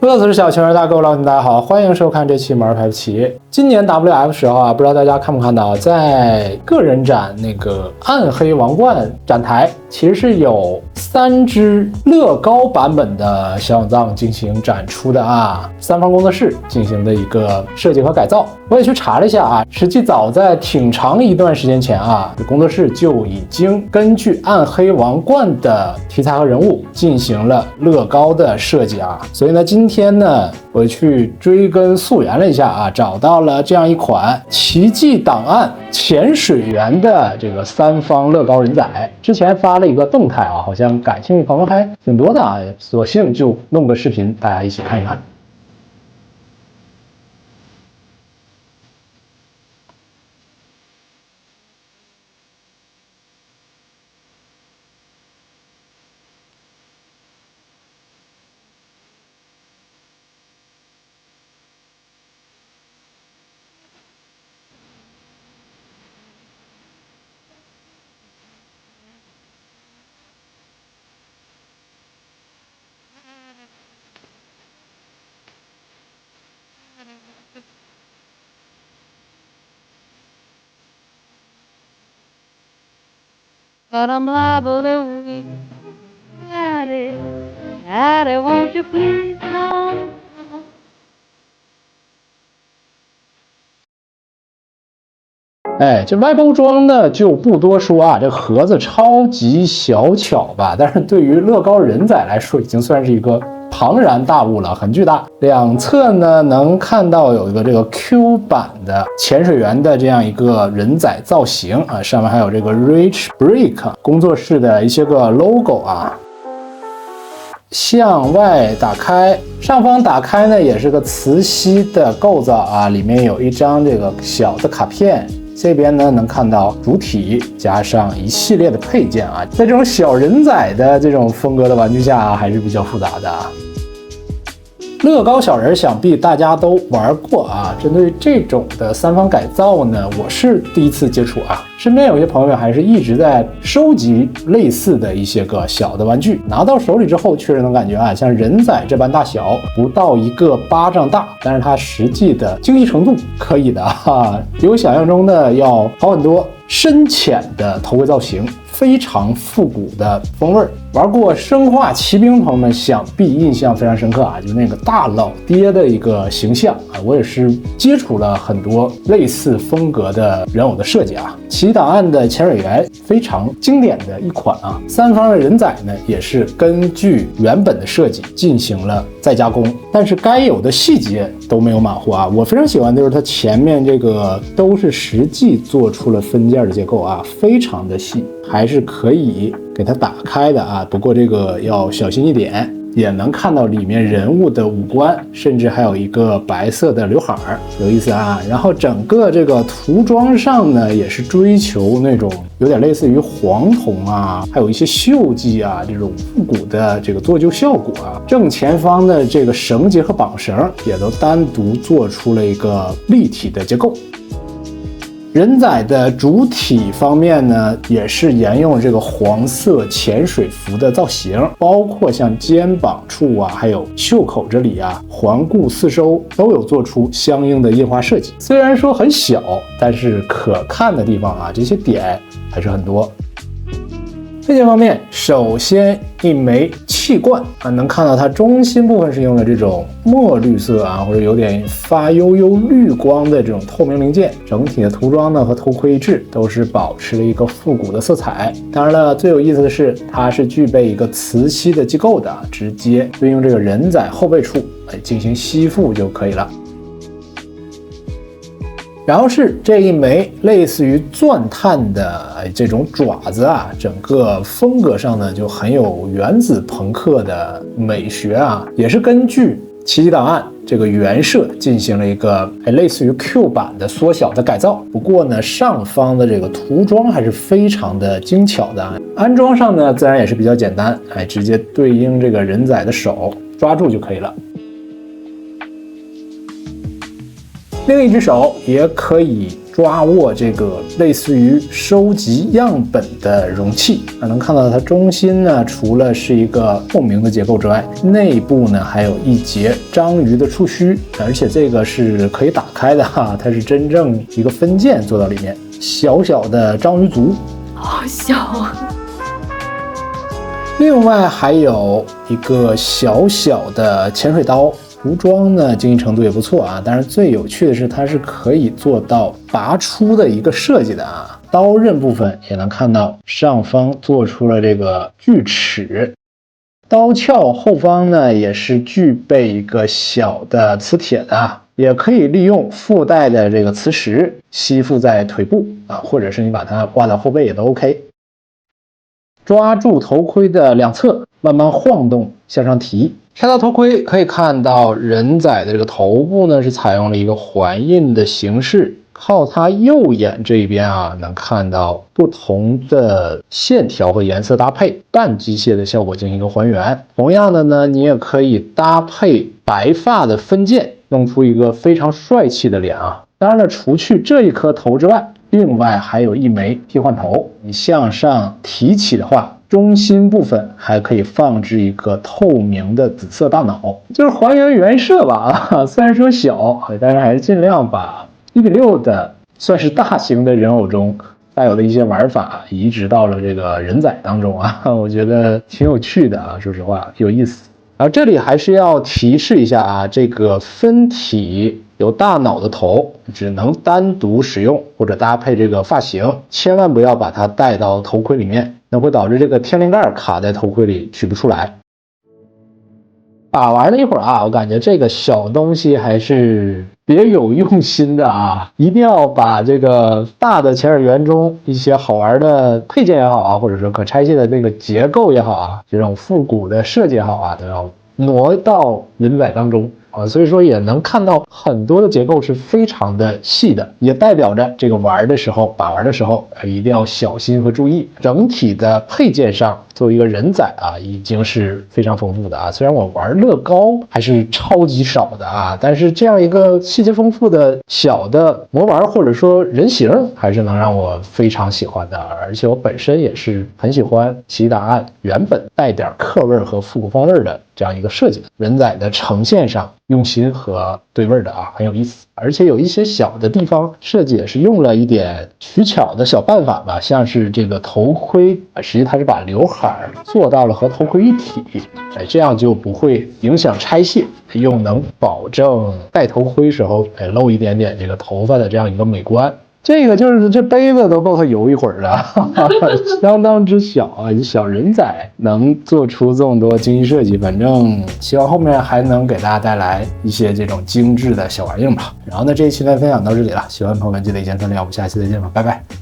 我是小情人大哥老铁，大家好，欢迎收看这期毛牌不起。今年 WF10号不知道大家看不看到，在个人展那个暗黑王冠展台，其实是有3只乐高版本的小勇藏进行展出的啊。三方工作室进行的一个设计和改造，我也去查了一下啊，实际早在挺长一段时间前啊，工作室就已经根据暗黑王冠的题材和人物进行了乐高的设计啊。所以呢，今天呢，我去追根溯源了一下啊，找到了这样一款奇迹档案潜水员的这个3方乐高人仔。之前发了一个动态啊，好像感兴趣朋友还挺多的啊，索性就弄个视频，大家一起看一看。But I'm liable to Daddy, Daddy, won't you please come? 这外包装呢就不多说啊，这盒子超级小巧吧，但是对于乐高人仔来说，已经算是一个庞然大物了，很巨大。两侧呢能看到有一个这个 Q 版的潜水员的这样一个人仔造型啊，上面还有这个 Rich Brick 工作室的一些个 logo 啊。向外打开，上方打开呢也是个磁吸的构造啊，里面有一张这个小的卡片。这边呢能看到主体加上一系列的配件啊，在这种小人仔的这种风格的玩具下，还是比较复杂的啊。乐高小人想必大家都玩过啊，针对这种的3方改造呢，我是第一次接触啊。身边有些朋友还是一直在收集类似的一些个小的玩具，拿到手里之后，确实能感觉啊，像人仔这般大小，不到一个巴掌大，但是它实际的精细程度可以的啊，比我想象中的要好很多。深浅的头盔造型，非常复古的风味。玩过《生化奇兵》朋友们想必印象非常深刻啊，就那个大老爹的一个形象啊，我也是接触了很多类似风格的人偶的设计啊。奇迹档案的潜水员非常经典的一款啊，3方的人仔呢也是根据原本的设计进行了再加工，但是该有的细节都没有马虎啊。我非常喜欢的就是它前面这个都是实际做出了分件的结构啊，非常的细，还是可以给它打开的啊，不过这个要小心一点。也能看到里面人物的五官，甚至还有一个白色的刘海儿，有意思啊。然后整个这个涂装上呢，也是追求那种有点类似于黄铜啊，还有一些锈迹啊，这种复古的这个做旧效果啊。正前方的这个绳结和绑绳也都单独做出了一个立体的结构。人仔的主体方面呢，也是沿用这个黄色潜水服的造型，包括像肩膀处啊，还有袖口这里啊，环顾四周都有做出相应的印花设计。虽然说很小，但是可看的地方啊，这些点还是很多。配件方面，首先一枚气罐啊，能看到它中心部分是用了这种墨绿色啊，或者有点发悠悠绿光的这种透明零件。整体的涂装呢和头盔一致，都是保持了一个复古的色彩。当然了，最有意思的是，它是具备一个磁吸的机构的，直接对应这个人仔后背处进行吸附就可以了。然后是这一枚类似于钻探的这种爪子啊，整个风格上呢就很有原子朋克的美学啊，也是根据奇迹档案这个原设进行了一个类似于 Q 版的缩小的改造。不过呢，上方的这个涂装还是非常的精巧的，安装上呢自然也是比较简单，直接对应这个人仔的手抓住就可以了。另一只手也可以抓握这个类似于收集样本的容器。能看到它中心呢，除了是一个透明的结构之外，内部呢还有一节章鱼的触须，而且这个是可以打开的哈，它是真正一个分件做到里面。小小的章鱼足，好小啊！另外还有一个小小的潜水刀，涂装呢精细程度也不错啊。但是最有趣的是，它是可以做到拔出的一个设计的啊。刀刃部分也能看到上方做出了这个锯齿，刀鞘后方呢也是具备一个小的磁铁的啊，也可以利用附带的这个磁石吸附在腿部啊，或者是你把它挂到后背也都 OK。抓住头盔的两侧，慢慢晃动向上提。拆到头盔可以看到人仔的这个头部呢是采用了一个环印的形式，靠它右眼这一边啊能看到不同的线条和颜色搭配，半机械的效果进行一个还原。同样的呢，你也可以搭配白发的分件，弄出一个非常帅气的脸啊。当然了，除去这一颗头之外，另外还有一枚替换头，你向上提起的话，中心部分还可以放置一个透明的紫色大脑，就是还原原设吧啊。虽然说小，但是还是尽量把1:6的算是大型的人偶中带有的一些玩法移植到了这个人仔当中啊，我觉得挺有趣的啊，说实话有意思。然后这里还是要提示一下啊，这个分体有大脑的头只能单独使用或者搭配这个发型，千万不要把它带到头盔里面，那会导致这个天灵盖卡在头盔里取不出来。玩了一会儿啊，我感觉这个小东西还是别有用心的啊，一定要把这个大的潜水员中一些好玩的配件也好啊，或者说可拆卸的那个结构也好啊，这种复古的设计也好啊，都要挪到人仔当中啊，所以说也能看到很多的结构是非常的细的，也代表着这个玩的时候，把玩的时候一定要小心和注意。整体的配件上，作为一个人仔啊，已经是非常丰富的啊。虽然我玩乐高还是超级少的啊，但是这样一个细节丰富的小的魔玩或者说人形，还是能让我非常喜欢的。而且我本身也是很喜欢奇档案原本带点客味和复古风味的这样一个设计，人仔的呈现上用心和对味的啊，很有意思。而且有一些小的地方设计也是用了一点取巧的小办法吧，像是这个头盔实际它是把刘海做到了和头盔一体，这样就不会影响拆卸，又能保证戴头盔时候露一点点这个头发的这样一个美观。这个就是这杯子都够它游一会儿的，相当之小啊！小人仔能做出这么多精细设计，反正希望后面还能给大家带来一些这种精致的小玩意吧。然后呢，这一期呢分享到这里了，喜欢的朋友们记得一键三连，我们下期再见吧，拜拜。